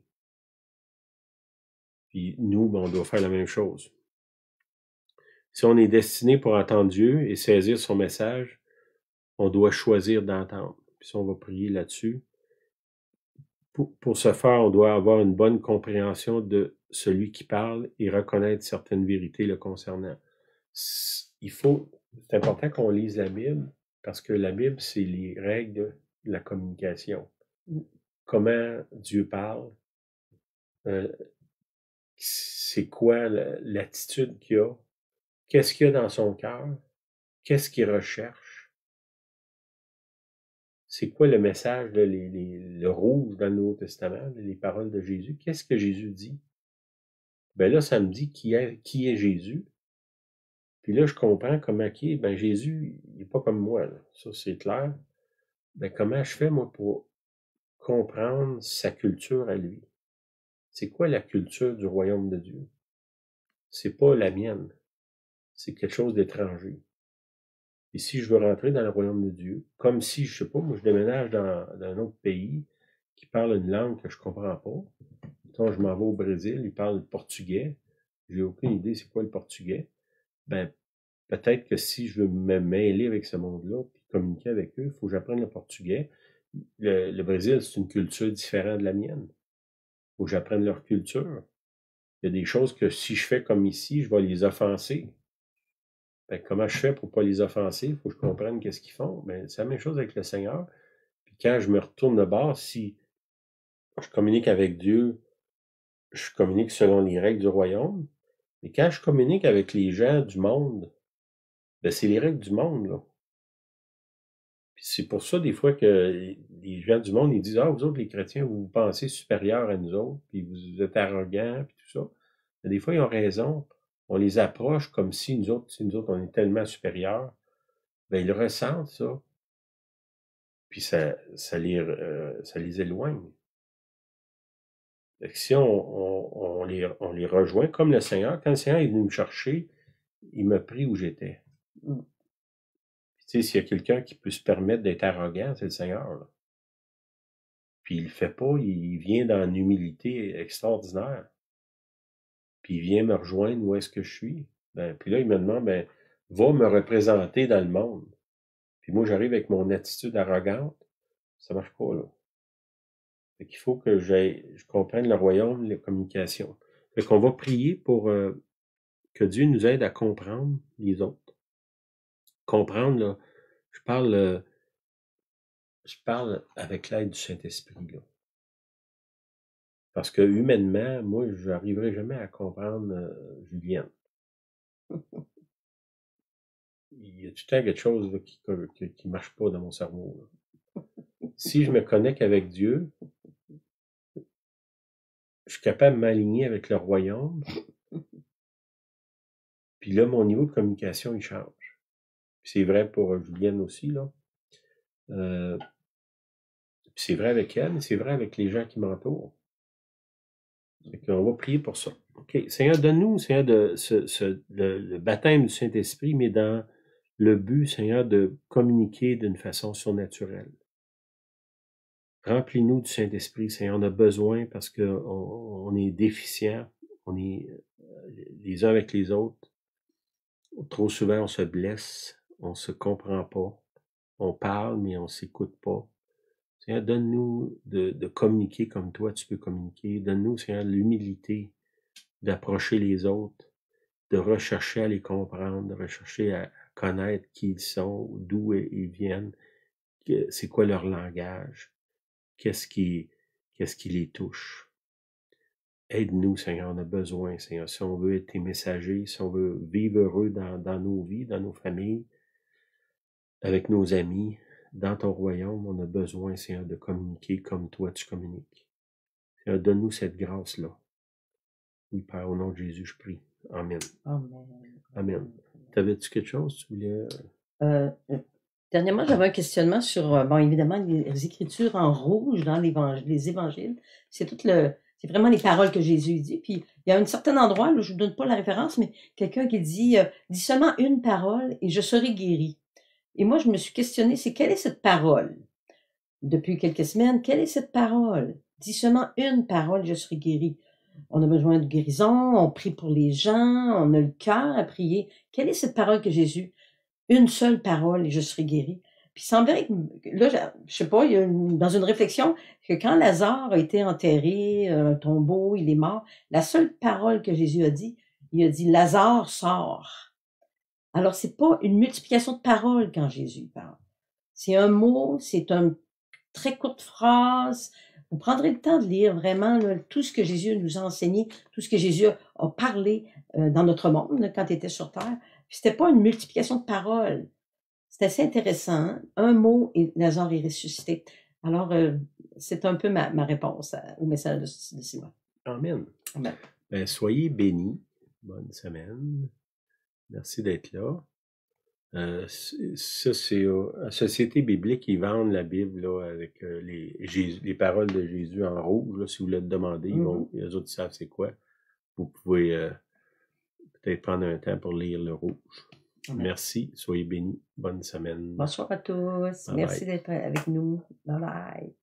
Puis nous, ben, on doit faire la même chose. Si on est destiné pour entendre Dieu et saisir son message, on doit choisir d'entendre. Puis si on va prier là-dessus, pour ce faire, on doit avoir une bonne compréhension de celui qui parle et reconnaître certaines vérités le concernant. C'est important qu'on lise la Bible parce que la Bible, c'est les règles de la communication. Comment Dieu parle, c'est quoi l'attitude qu'il a, qu'est-ce qu'il y a dans son cœur, qu'est-ce qu'il recherche, c'est quoi le message, le rouge dans le Nouveau Testament, les paroles de Jésus, qu'est-ce que Jésus dit? Ben là, ça me dit qui est Jésus. Puis là, je comprends comment qui est. Ben Jésus, il n'est pas comme moi, là. Ça, c'est clair. Ben comment je fais, moi, pour comprendre sa culture à lui? C'est quoi la culture du royaume de Dieu? C'est pas la mienne. C'est quelque chose d'étranger. Et si je veux rentrer dans le royaume de Dieu, comme si, je sais pas, moi, je déménage dans un autre pays qui parle une langue que je comprends pas, mettons, je m'en vais au Brésil, ils parlent portugais. J'ai aucune idée c'est quoi le portugais. Ben, peut-être que si je veux me mêler avec ce monde-là, puis communiquer avec eux, il faut que j'apprenne le portugais. Le Brésil, c'est une culture différente de la mienne. Il faut que j'apprenne leur culture. Il y a des choses que si je fais comme ici, je vais les offenser. Ben, comment je fais pour pas les offenser? Il faut que je comprenne qu'est-ce qu'ils font. Ben, c'est la même chose avec le Seigneur. Puis quand je me retourne de bord, si je communique avec Dieu, je communique selon les règles du royaume. Mais quand je communique avec les gens du monde, ben, c'est les règles du monde, là. Puis c'est pour ça, des fois, que les gens du monde, ils disent, ah, vous autres, les chrétiens, vous vous pensez supérieurs à nous autres, puis vous êtes arrogants, puis tout ça. Mais des fois, ils ont raison. On les approche comme si nous autres, on est tellement supérieurs. Ben, ils ressentent ça. Puis ça les éloigne. Fait que si on les rejoint, comme le Seigneur, quand le Seigneur est venu me chercher, il m'a pris où j'étais. Mm. Tu sais, s'il y a quelqu'un qui peut se permettre d'être arrogant, c'est le Seigneur, là. Puis il le fait pas, il vient dans une humilité extraordinaire. Puis il vient me rejoindre où est-ce que je suis. Ben, puis là, il me demande, ben, va me représenter dans le monde. Puis moi, j'arrive avec mon attitude arrogante, ça marche pas, là. Fait qu'il faut que je comprenne le royaume, la communication. Fait qu'on va prier pour que Dieu nous aide à comprendre les autres. Comprendre, là, je parle avec l'aide du Saint-Esprit, là. Parce que humainement, moi, je n'arriverai jamais à comprendre Julienne. Il y a tout le temps quelque chose là, qui marche pas dans mon cerveau, là. Si je me connecte avec Dieu, je suis capable de m'aligner avec le royaume, puis là, mon niveau de communication, il change. Puis c'est vrai pour Julienne aussi, là. Puis c'est vrai avec elle, mais c'est vrai avec les gens qui m'entourent. Fait qu'on va prier pour ça. OK. Seigneur, donne-nous, Seigneur, le baptême du Saint-Esprit, mais dans le but, Seigneur, de communiquer d'une façon surnaturelle. Remplis-nous du Saint-Esprit, Seigneur. On a besoin parce qu'on est déficients. On est les uns avec les autres. Trop souvent, on se blesse. On se comprend pas. On parle, mais on s'écoute pas. Seigneur, donne-nous de communiquer comme toi, tu peux communiquer. Donne-nous, Seigneur, l'humilité d'approcher les autres, de rechercher à les comprendre, de rechercher à connaître qui ils sont, d'où ils viennent, c'est quoi leur langage, qu'est-ce qui les touche. Aide-nous, Seigneur, on a besoin, Seigneur, si on veut être tes messagers, si on veut vivre heureux dans nos vies, dans nos familles, avec nos amis, dans ton royaume, on a besoin, Seigneur, de communiquer comme toi tu communiques. Seigneur, donne-nous cette grâce-là. Oui, Père, au nom de Jésus, je prie. Amen. Amen. Amen. T'avais-tu quelque chose, tu voulais... Dernièrement, j'avais un questionnement sur, bon, évidemment, les Écritures en rouge dans les évangiles. C'est vraiment les paroles que Jésus dit. Puis, il y a un certain endroit, là, je ne vous donne pas la référence, mais quelqu'un qui dit, dis seulement une parole et je serai guéri. Et moi, je me suis questionnée, quelle est cette parole? Depuis quelques semaines, quelle est cette parole? Dis seulement une parole, je serai guéri. On a besoin de guérison, on prie pour les gens, on a le cœur à prier. Quelle est cette parole que Jésus? Une seule parole et je serai guéri. Puis il semblerait que, là, je sais pas, il y a dans une réflexion, que quand Lazare a été enterré, un tombeau, il est mort, la seule parole que Jésus a dit, il a dit, Lazare sort. Alors, c'est pas une multiplication de paroles quand Jésus parle. C'est un mot, c'est une très courte phrase. Vous prendrez le temps de lire vraiment là, tout ce que Jésus nous a enseigné, tout ce que Jésus a parlé dans notre monde là, quand il était sur terre. Puis c'était pas une multiplication de paroles. C'est assez intéressant. Hein? Un mot et Lazare est ressuscité. Alors, c'est un peu ma réponse au message de Simon. Amen. Amen. Ben, soyez bénis. Bonne semaine. Merci d'être là. Ça, c'est à Société biblique, ils vendent la Bible là, avec les paroles de Jésus en rouge. Là, si vous le demandez, les autres savent c'est quoi. Vous pouvez peut-être prendre un temps pour lire le rouge. Amen. Merci, soyez bénis. Bonne semaine. Bonsoir à tous. Bye Merci d'être avec nous. Bye bye.